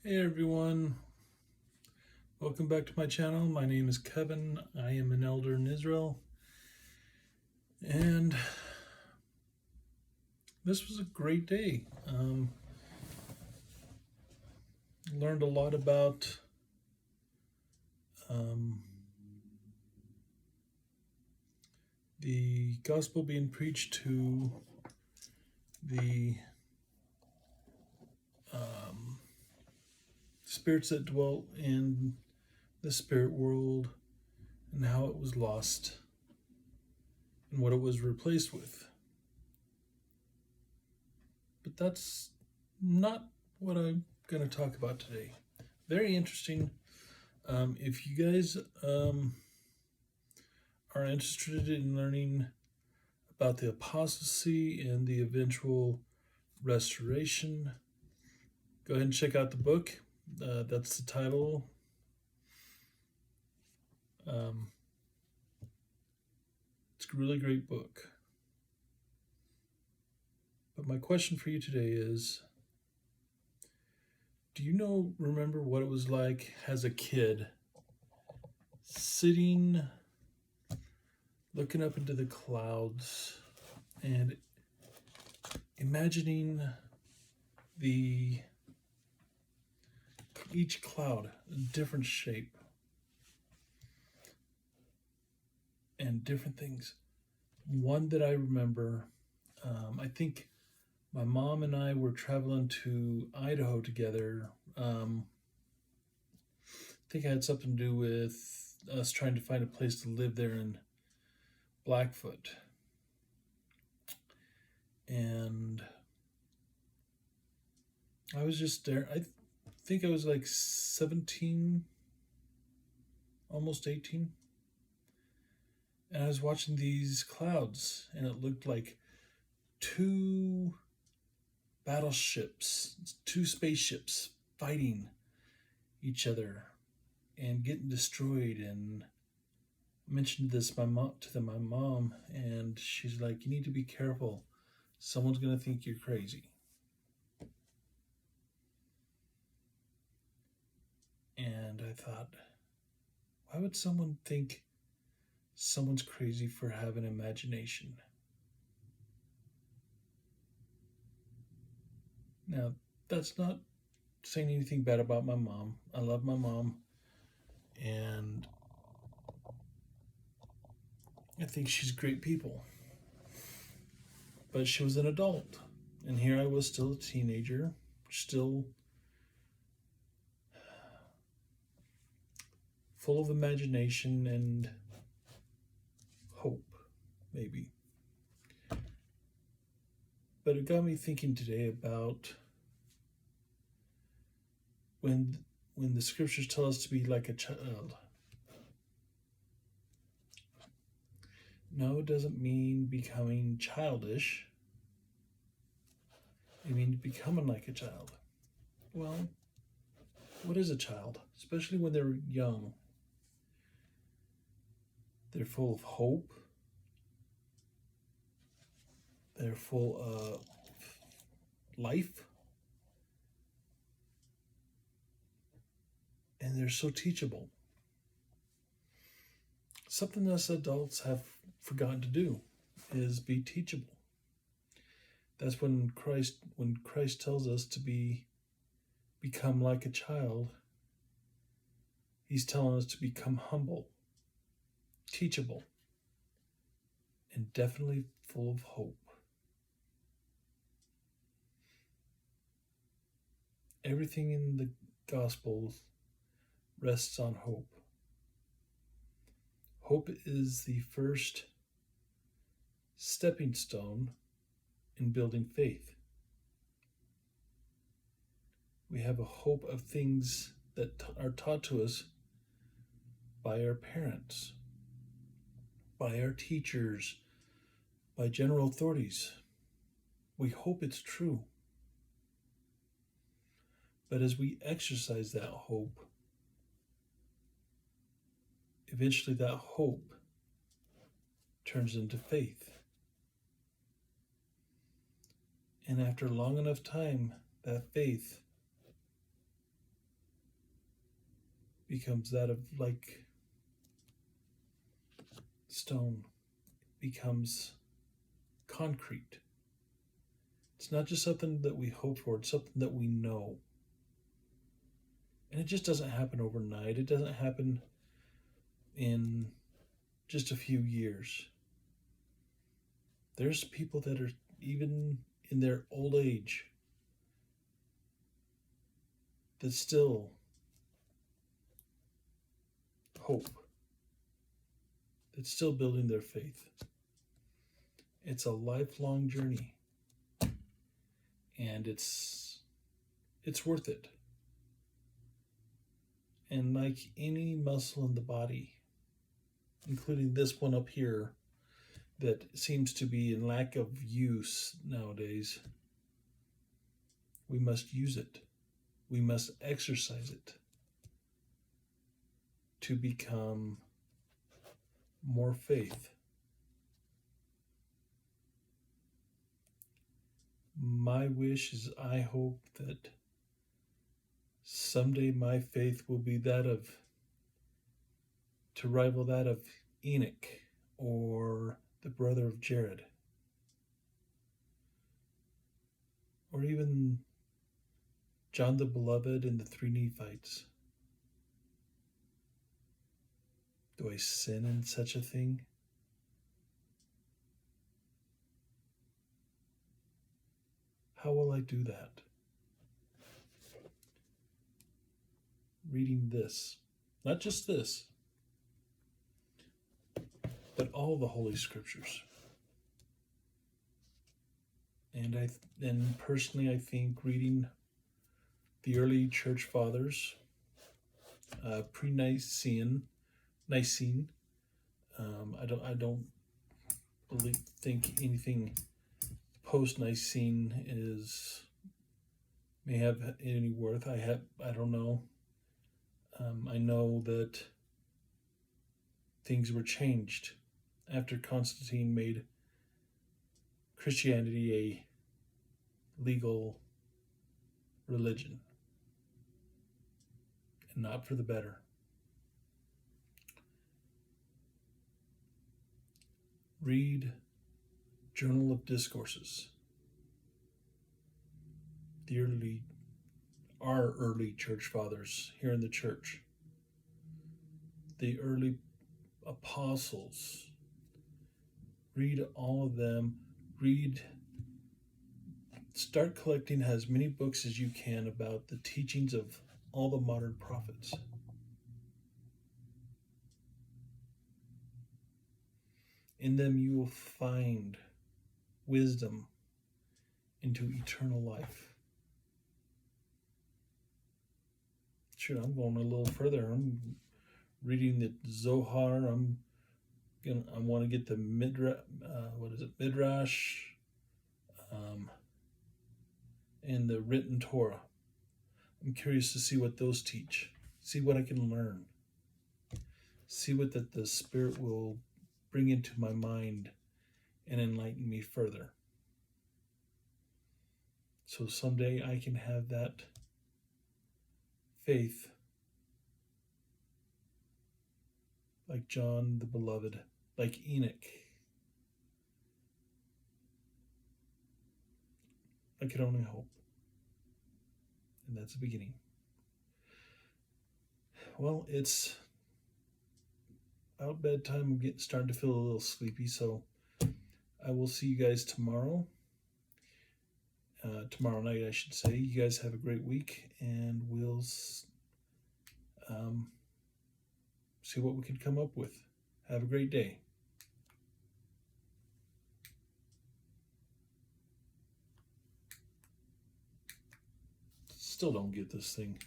Hey everyone, welcome back to my channel. My name is Kevin. I am an elder in Israel, and this was a great day. Learned a lot about the gospel being preached to the spirits that dwelt in the spirit world and how it was lost and what it was replaced with. But that's not what I'm going to talk about today. Very interesting. If you guys are interested in learning about the apostasy and the eventual restoration, go ahead and check out the book. That's the title. It's a really great book. But my question for you today is, do you remember what it was like as a kid sitting, looking up into the clouds and imagining each cloud a different shape and different things? One that I remember, I think my mom and I were traveling to Idaho together. I think it had something to do with us trying to find a place to live there in Blackfoot. And I was just there. I think I was like 17, almost 18. And I was watching these clouds, and it looked like two battleships, two spaceships fighting each other and getting destroyed. And I mentioned this to my mom, and she's like, "You need to be careful. Someone's gonna think you're crazy." And I thought, why would someone think someone's crazy for having imagination? Now, that's not saying anything bad about my mom. I love my mom, and I think she's great people. But she was an adult, and here I was still a teenager, still full of imagination and hope, maybe. But it got me thinking today about when the scriptures tell us to be like a child. No, it doesn't mean becoming childish. It means becoming like a child. Well, what is a child? Especially when they're young. They're full of hope. They're full of life. And they're so teachable. Something us adults have forgotten to do is be teachable. That's when Christ tells us to become like a child, he's telling us to become humble, teachable, and definitely full of hope. Everything in the Gospels rests on hope. Hope is the first stepping stone in building faith. We have a hope of things that are taught to us by our parents, by our teachers, by general authorities. We hope it's true. But as we exercise that hope, eventually that hope turns into faith. And after long enough time, that faith becomes that of like stone, becomes concrete. It's not just something that we hope for, it's something that we know. And it just doesn't happen overnight. It doesn't happen in just a few years. There's people that are even in their old age that still hope, that's still building their faith. It's a lifelong journey, and it's worth it. And like any muscle in the body, including this one up here that seems to be in lack of use nowadays, we must use it. We must exercise it to become more faith. My wish is, I hope that someday my faith will be that of, to rival that of Enoch or the brother of Jared, or even John the Beloved and the three Nephites. Do I sin in such a thing? How will I do that? Reading this, not just this, but all the Holy Scriptures. And personally, I think reading the early church fathers, pre-Nicene, I don't think anything post-Nicene may have any worth. I don't know. I know that things were changed after Constantine made Christianity a legal religion, and not for the better. Read Journal of Discourses. Our early church fathers here in the church, the early apostles. Read all of them. Start collecting as many books as you can about the teachings of all the modern prophets. In them you will find wisdom into eternal life. Shoot, I'm going a little further. I'm reading the Zohar. I want to get the Midrash, and the written Torah. I'm curious to see what those teach. See what I can learn. See what the Spirit will bring into my mind and enlighten me further. So someday I can have that faith like John the Beloved, like Enoch. I could only hope. And that's the beginning. Well, it's about bedtime. I'm starting to feel a little sleepy, so I will see you guys tomorrow. Tomorrow night, I should say. You guys have a great week, and we'll see what we can come up with. Have a great day. Still don't get this thing.